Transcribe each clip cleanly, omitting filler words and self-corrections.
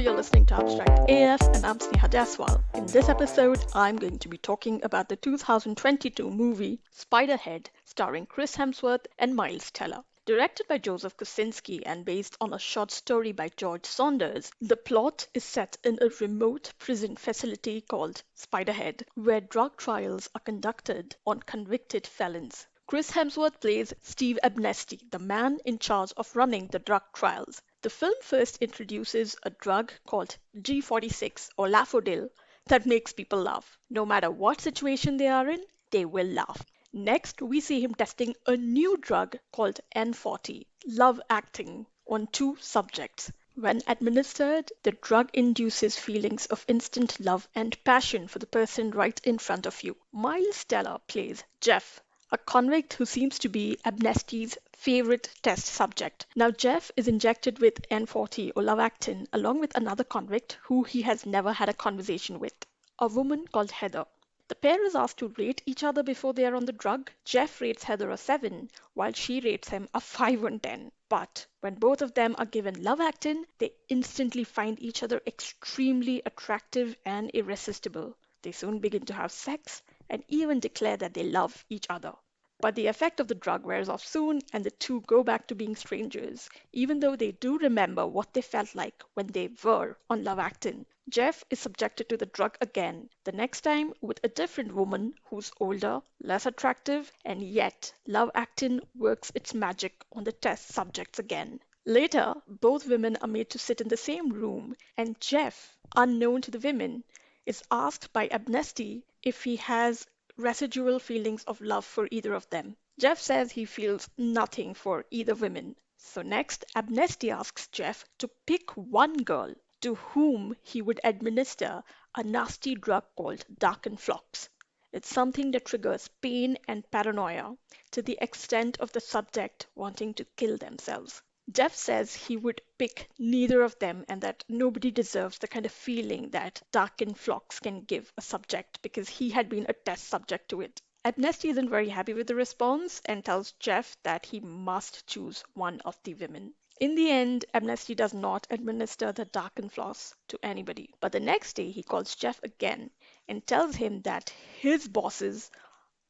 you're listening to Abstract AF, and I'm Sneha Jaswal. In this episode, I'm going to be talking about the 2022 movie Spiderhead, starring Chris Hemsworth and Miles Teller. Directed by Joseph Kosinski and based on a short story by George Saunders, the plot is set in a remote prison facility called Spiderhead, where drug trials are conducted on convicted felons. Chris Hemsworth plays Steve Abnesti, the man in charge of running the drug trials. The film first introduces a drug called G46 or Lafodil that makes people laugh. No matter what situation they are in, they will laugh. Next, we see him testing a new drug called N40, love acting, on two subjects. When administered, the drug induces feelings of instant love and passion for the person right in front of you. Miles Teller plays Jeff, a convict who seems to be Amnesty's favorite test subject. Now, Jeff is injected with N40 or Lovactin along with another convict who he has never had a conversation with, a woman called Heather. The pair is asked to rate each other before they are on the drug. Jeff rates Heather a 7, while she rates him a 5 on 10. But when both of them are given Lovactin, they instantly find each other extremely attractive and irresistible. They soon begin to have sex and even declare that they love each other. But the effect of the drug wears off soon, and the two go back to being strangers, even though they do remember what they felt like when they were on Lovactin. Jeff is subjected to the drug again, the next time with a different woman who's older, less attractive, and yet Lovactin works its magic on the test subjects again. Later, both women are made to sit in the same room, and Jeff, unknown to the women, is asked by Amnesty if he has residual feelings of love for either of them. Jeff says he feels nothing for either woman. So next, Amnesty asks Jeff to pick one girl to whom he would administer a nasty drug called Darkenflox. It's something that triggers pain and paranoia to the extent of the subject wanting to kill themselves. Jeff says he would pick neither of them and that nobody deserves the kind of feeling that Darkenflox can give a subject because he had been a test subject to it. Amnesty isn't very happy with the response and tells Jeff that he must choose one of the women. In the end, Amnesty does not administer the Darkenfloss to anybody. But the next day, he calls Jeff again and tells him that his bosses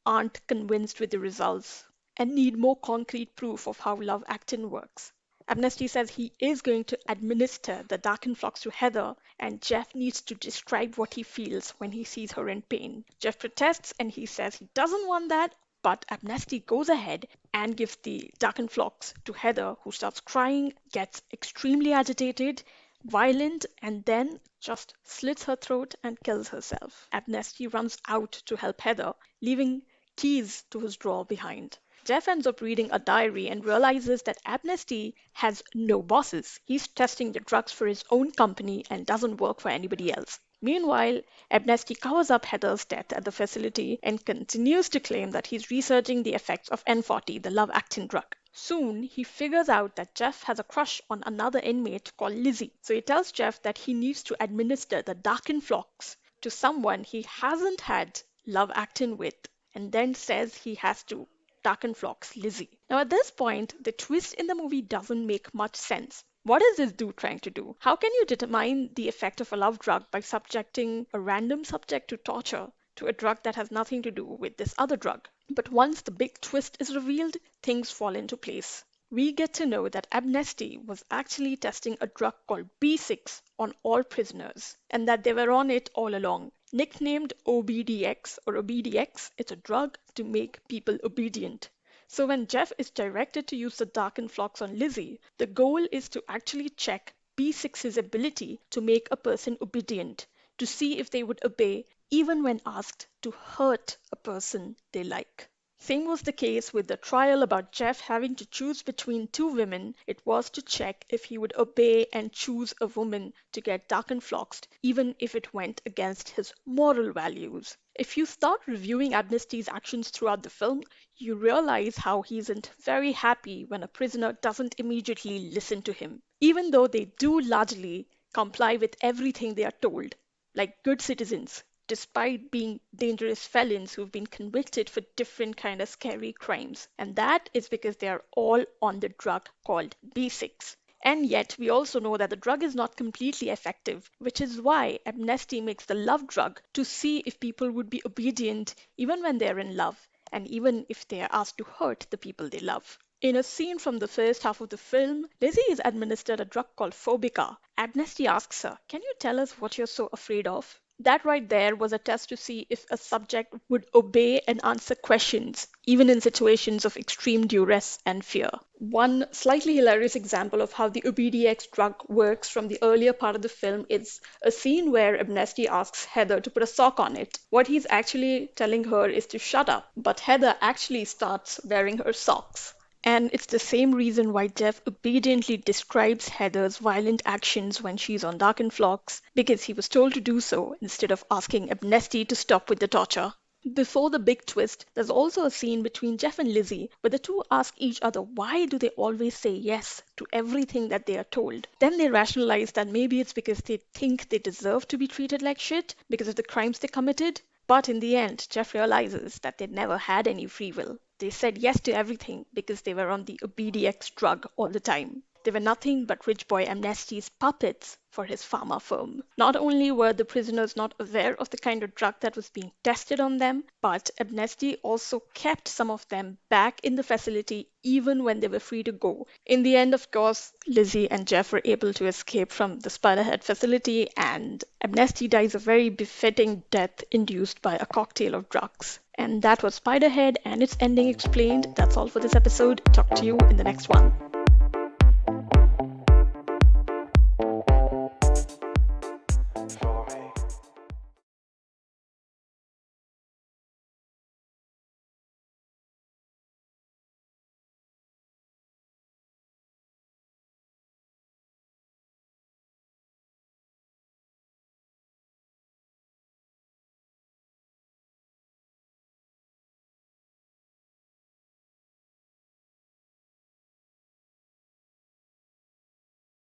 aren't convinced with the results and need more concrete proof of how love actin works. Amnesty says he is going to administer the Darkenflox to Heather, and Jeff needs to describe what he feels when he sees her in pain. Jeff protests and he says he doesn't want that, but Amnesty goes ahead and gives the Darkenflox to Heather, who starts crying, gets extremely agitated, violent, and then just slits her throat and kills herself. Amnesty runs out to help Heather, leaving keys to his drawer behind. Jeff ends up reading a diary and realizes that Amnesty has no bosses. He's testing the drugs for his own company and doesn't work for anybody else. Meanwhile, Amnesty covers up Heather's death at the facility and continues to claim that he's researching the effects of N40, the love actin drug. Soon, he figures out that Jeff has a crush on another inmate called Lizzie. So he tells Jeff that he needs to administer the Darkenflox to someone he hasn't had love actin with, and then says he has to Darkenflox Lizzie. Now, at this point, the twist in the movie doesn't make much sense. What is this dude trying to do? How can you determine the effect of a love drug by subjecting a random subject to torture to a drug that has nothing to do with this other drug? But once the big twist is revealed, things fall into place. We get to know that Amnesty was actually testing a drug called B6 on all prisoners, and that they were on it all along. Nicknamed OBDX or OBDX, it's a drug to make people obedient. So when Jeff is directed to use the Darkenflox on Lizzie, the goal is to actually check B6's ability to make a person obedient, to see if they would obey even when asked to hurt a person they like. Same was the case with the trial about Jeff having to choose between two women. It was to check if he would obey and choose a woman to get Darkenfloxed, even if it went against his moral values. If you start reviewing Amnesty's actions throughout the film, you realize how he isn't very happy when a prisoner doesn't immediately listen to him, even though they do largely comply with everything they are told, like good citizens, despite being dangerous felons who've been convicted for different kind of scary crimes. And that is because they are all on the drug called B6. And yet, we also know that the drug is not completely effective, which is why amnesty makes the love drug to see if people would be obedient even when they're in love, and even if they are asked to hurt the people they love. In a scene from the first half of the film, Lizzie is administered a drug called Phobica. Amnesty asks her, "Can you tell us what you're so afraid of?" That right there was a test to see if a subject would obey and answer questions, even in situations of extreme duress and fear. One slightly hilarious example of how the OBDX drug works from the earlier part of the film is a scene where Amnesty asks Heather to put a sock on it. What he's actually telling her is to shut up, but Heather actually starts wearing her socks. And it's the same reason why Jeff obediently describes Heather's violent actions when she's on Dark and Phlox, because he was told to do so instead of asking Amnesty to stop with the torture. Before the big twist, there's also a scene between Jeff and Lizzie where the two ask each other why do they always say yes to everything that they are told. Then they rationalize that maybe it's because they think they deserve to be treated like shit because of the crimes they committed. But in the end, Jeff realizes that they never had any free will. They said yes to everything because they were on the OBDX drug all the time. They were nothing but Rich Boy Amnesty's puppets for his pharma firm. Not only were the prisoners not aware of the kind of drug that was being tested on them, but Amnesty also kept some of them back in the facility even when they were free to go. In the end, of course, Lizzie and Jeff were able to escape from the Spiderhead facility, and Amnesty dies a very befitting death induced by a cocktail of drugs. And that was Spiderhead and its ending explained. That's all for this episode. Talk to you in the next one.